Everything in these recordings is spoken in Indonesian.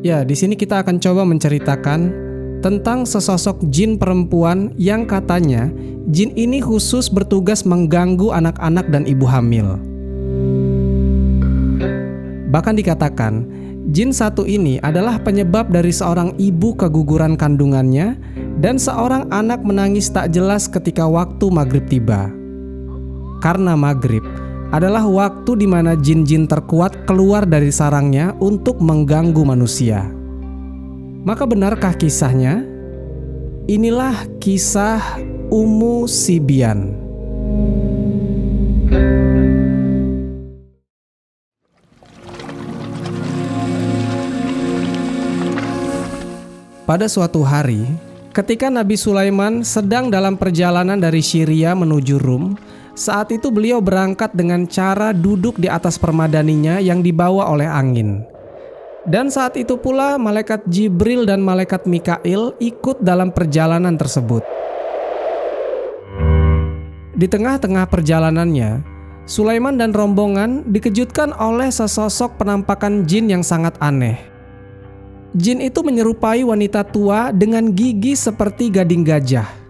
Ya, di sini kita akan coba menceritakan tentang sesosok jin perempuan yang katanya jin ini khusus bertugas mengganggu anak-anak dan ibu hamil. Bahkan dikatakan, jin satu ini adalah penyebab dari seorang ibu keguguran kandungannya dan seorang anak menangis tak jelas ketika waktu maghrib tiba. Karena maghrib adalah waktu di mana jin-jin terkuat keluar dari sarangnya untuk mengganggu manusia. Maka benarkah kisahnya? Inilah kisah Ummu Sibyan. Pada suatu hari, ketika Nabi Sulaiman sedang dalam perjalanan dari Syria menuju Rum, saat itu beliau berangkat dengan cara duduk di atas permadaninya yang dibawa oleh angin. Dan saat itu pula malaikat Jibril dan malaikat Mikail ikut dalam perjalanan tersebut. Di tengah-tengah perjalanannya, Sulaiman dan rombongan dikejutkan oleh sesosok penampakan jin yang sangat aneh. Jin itu menyerupai wanita tua dengan gigi seperti gading gajah.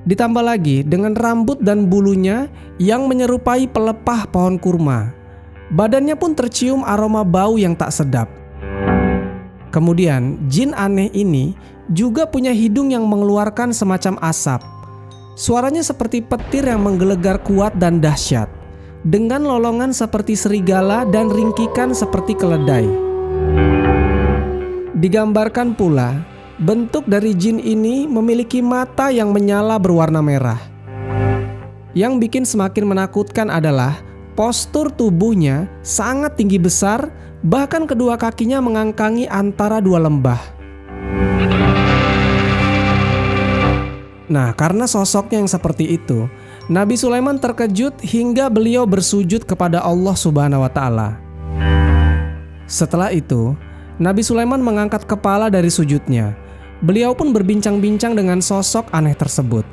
Ditambah lagi dengan rambut dan bulunya yang menyerupai pelepah pohon kurma. Badannya pun tercium aroma bau yang tak sedap. Kemudian jin aneh ini juga punya hidung yang mengeluarkan semacam asap. Suaranya seperti petir yang menggelegar kuat dan dahsyat, dengan lolongan seperti serigala dan ringkikan seperti keledai. Digambarkan pula, bentuk dari jin ini memiliki mata yang menyala berwarna merah. Yang bikin semakin menakutkan adalah postur tubuhnya sangat tinggi besar, bahkan kedua kakinya mengangkangi antara dua lembah. Nah, karena sosoknya yang seperti itu, Nabi Sulaiman terkejut hingga beliau bersujud kepada Allah Subhanahu wa Ta'ala. Setelah itu, Nabi Sulaiman mengangkat kepala dari sujudnya. Beliau pun berbincang-bincang dengan sosok aneh tersebut.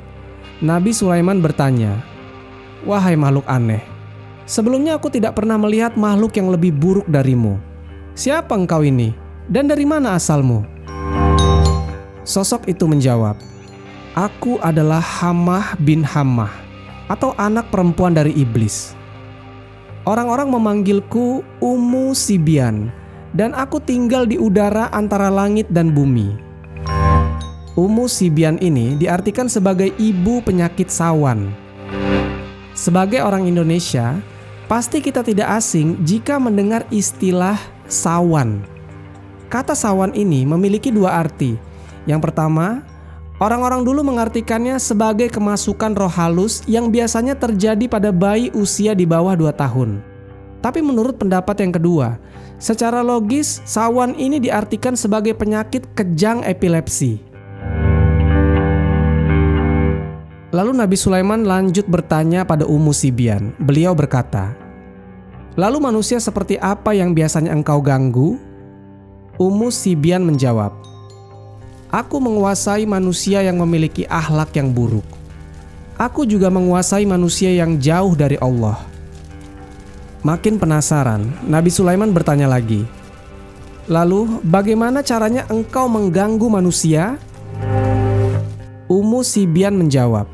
Nabi Sulaiman bertanya, "Wahai makhluk aneh, sebelumnya aku tidak pernah melihat makhluk yang lebih buruk darimu. Siapa engkau ini? Dan dari mana asalmu?" Sosok itu menjawab, "Aku adalah Hammah bin Hammah, atau anak perempuan dari iblis. Orang-orang memanggilku Ummu Sibyan, dan aku tinggal di udara antara langit dan bumi." Ummu Sibyan ini diartikan sebagai ibu penyakit sawan. Sebagai orang Indonesia, pasti kita tidak asing jika mendengar istilah sawan. Kata sawan ini memiliki dua arti. Yang pertama, orang-orang dulu mengartikannya sebagai kemasukan roh halus yang biasanya terjadi pada bayi usia di bawah 2 tahun. Tapi menurut pendapat yang kedua, secara logis sawan ini diartikan sebagai penyakit kejang epilepsi. Lalu Nabi Sulaiman lanjut bertanya pada Ummu Sibyan. Beliau berkata, "Lalu manusia seperti apa yang biasanya engkau ganggu?" Ummu Sibyan menjawab, "Aku menguasai manusia yang memiliki akhlak yang buruk. Aku juga menguasai manusia yang jauh dari Allah." Makin penasaran, Nabi Sulaiman bertanya lagi, "Lalu bagaimana caranya engkau mengganggu manusia?" Ummu Sibyan menjawab,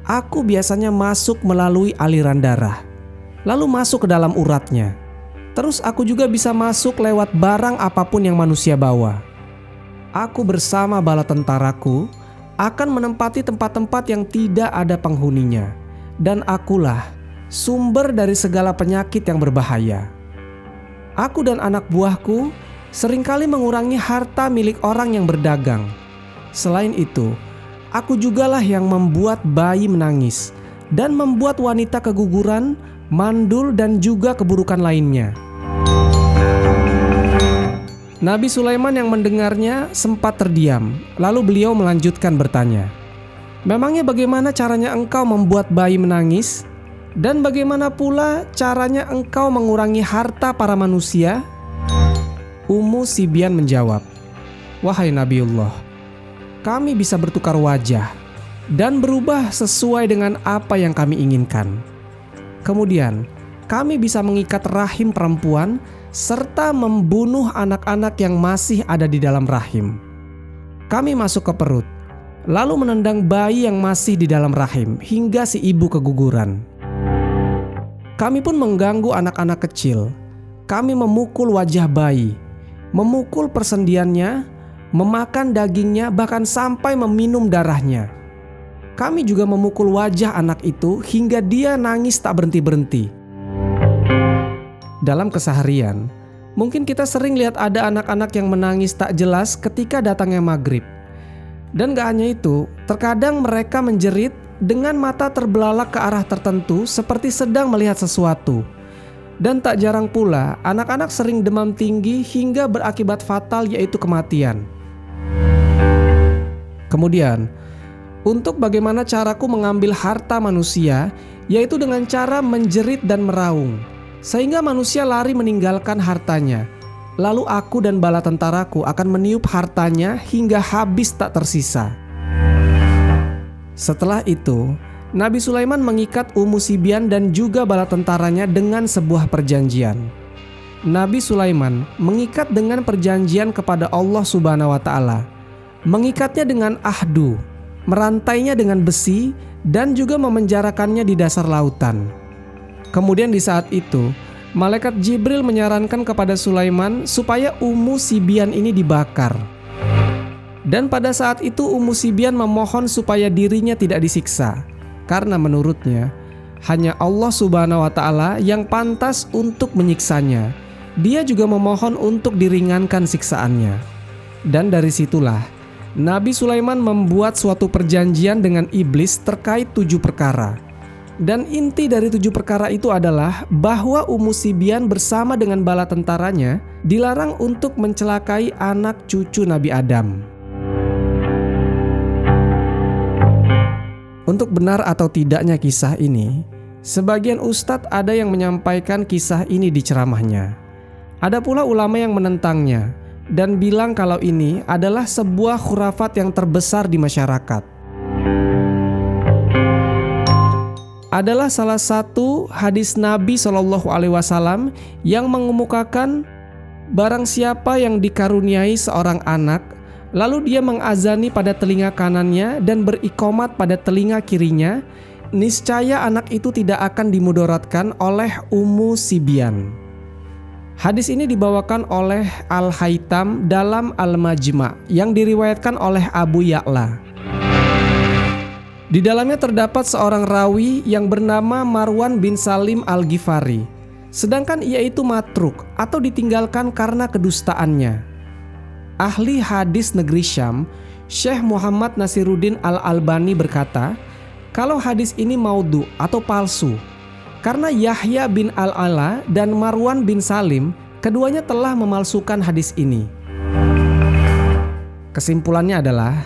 "Aku biasanya masuk melalui aliran darah, lalu masuk ke dalam uratnya. Terus aku juga bisa masuk lewat barang apapun yang manusia bawa. Aku bersama bala tentaraku akan menempati tempat-tempat yang tidak ada penghuninya, dan akulah sumber dari segala penyakit yang berbahaya. Aku dan anak buahku seringkali mengurangi harta milik orang yang berdagang. Selain itu, aku jugalah yang membuat bayi menangis dan membuat wanita keguguran, mandul, dan juga keburukan lainnya." Nabi Sulaiman yang mendengarnya sempat terdiam. Lalu beliau melanjutkan bertanya, "Memangnya bagaimana caranya engkau membuat bayi menangis? Dan bagaimana pula caranya engkau mengurangi harta para manusia?" Ummu Sibyan menjawab, "Wahai Nabiullah, kami bisa bertukar wajah dan berubah sesuai dengan apa yang kami inginkan. Kemudian kami bisa mengikat rahim perempuan serta membunuh anak-anak yang masih ada di dalam rahim. Kami masuk ke perut, lalu menendang bayi yang masih di dalam rahim hingga si ibu keguguran. Kami pun mengganggu anak-anak kecil. Kami memukul wajah bayi, memukul persendiannya, memakan dagingnya, bahkan sampai meminum darahnya. Kami juga memukul wajah anak itu hingga dia nangis tak berhenti-berhenti. Dalam keseharian, mungkin kita sering lihat ada anak-anak yang menangis tak jelas ketika datangnya maghrib. Dan gak hanya itu, terkadang mereka menjerit dengan mata terbelalak ke arah tertentu seperti sedang melihat sesuatu. Dan tak jarang pula, anak-anak sering demam tinggi hingga berakibat fatal, yaitu kematian. Kemudian, untuk bagaimana caraku mengambil harta manusia, yaitu dengan cara menjerit dan meraung, sehingga manusia lari meninggalkan hartanya. Lalu aku dan bala tentaraku akan meniup hartanya hingga habis tak tersisa. Setelah itu, Nabi Sulaiman mengikat Ummu Sibyan dan juga bala tentaranya dengan sebuah perjanjian. Nabi Sulaiman mengikat dengan perjanjian kepada Allah Subhanahu wa Ta'ala, mengikatnya dengan ahdu, merantainya dengan besi, dan juga memenjarakannya di dasar lautan. Kemudian di saat itu, malaikat Jibril menyarankan kepada Sulaiman supaya Ummu Sibyan ini dibakar. Dan pada saat itu Ummu Sibyan memohon supaya dirinya tidak disiksa, karena menurutnya hanya Allah Subhanahu wa Ta'ala yang pantas untuk menyiksanya. Dia juga memohon untuk diringankan siksaannya. Dan dari situlah Nabi Sulaiman membuat suatu perjanjian dengan iblis terkait 7 perkara. Dan inti dari 7 perkara itu adalah bahwa Ummu Sibyan bersama dengan bala tentaranya dilarang untuk mencelakai anak cucu Nabi Adam. Untuk benar atau tidaknya kisah ini, sebagian ustadz ada yang menyampaikan kisah ini di ceramahnya. Ada pula ulama yang menentangnya dan bilang kalau ini adalah sebuah khurafat yang terbesar di masyarakat. Adalah salah satu hadis Nabi SAW yang mengemukakan barang siapa yang dikaruniai seorang anak, lalu dia mengazani pada telinga kanannya dan beriqomat pada telinga kirinya, niscaya anak itu tidak akan dimudaratkan oleh Ummu Sibyan. Hadis ini dibawakan oleh Al-Haytham dalam Al-Majma' yang diriwayatkan oleh Abu Ya'la. Di dalamnya terdapat seorang rawi yang bernama Marwan bin Salim Al-Ghifari, sedangkan ia itu matruk atau ditinggalkan karena kedustaannya. Ahli hadis negeri Syam, Syekh Muhammad Nasiruddin Al-Albani berkata, kalau hadis ini maudhu atau palsu, karena Yahya bin Al-Ala dan Marwan bin Salim, keduanya telah memalsukan hadis ini. Kesimpulannya adalah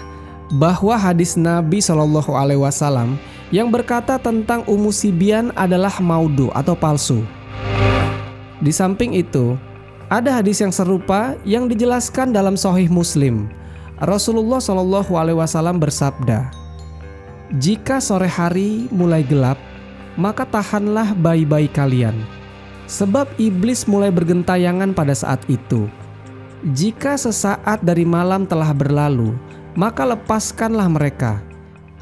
bahwa hadis Nabi SAW yang berkata tentang Ummu Sibyan adalah maudhu atau palsu. Di samping itu, ada hadis yang serupa yang dijelaskan dalam Sahih Muslim. Rasulullah SAW bersabda, "Jika sore hari mulai gelap, maka tahanlah bayi-bayi kalian, sebab iblis mulai bergentayangan pada saat itu. Jika sesaat dari malam telah berlalu, maka lepaskanlah mereka.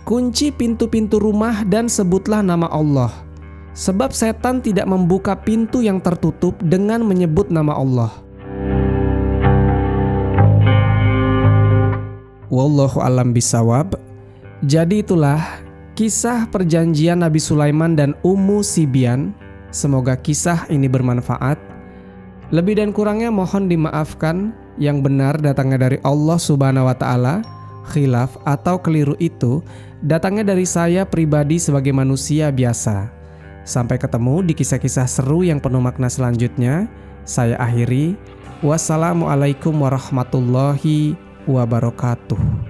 Kunci pintu-pintu rumah dan sebutlah nama Allah, sebab setan tidak membuka pintu yang tertutup dengan menyebut nama Allah." Wallahu a'lam bishawab. Jadi itulah kisah perjanjian Nabi Sulaiman dan Ummu Sibyan. Semoga kisah ini bermanfaat. Lebih dan kurangnya mohon dimaafkan. Yang benar datangnya dari Allah Subhanahu wa Ta'ala. Khilaf atau keliru itu datangnya dari saya pribadi sebagai manusia biasa. Sampai ketemu di kisah-kisah seru yang penuh makna selanjutnya. Saya akhiri. Wassalamualaikum warahmatullahi wabarakatuh.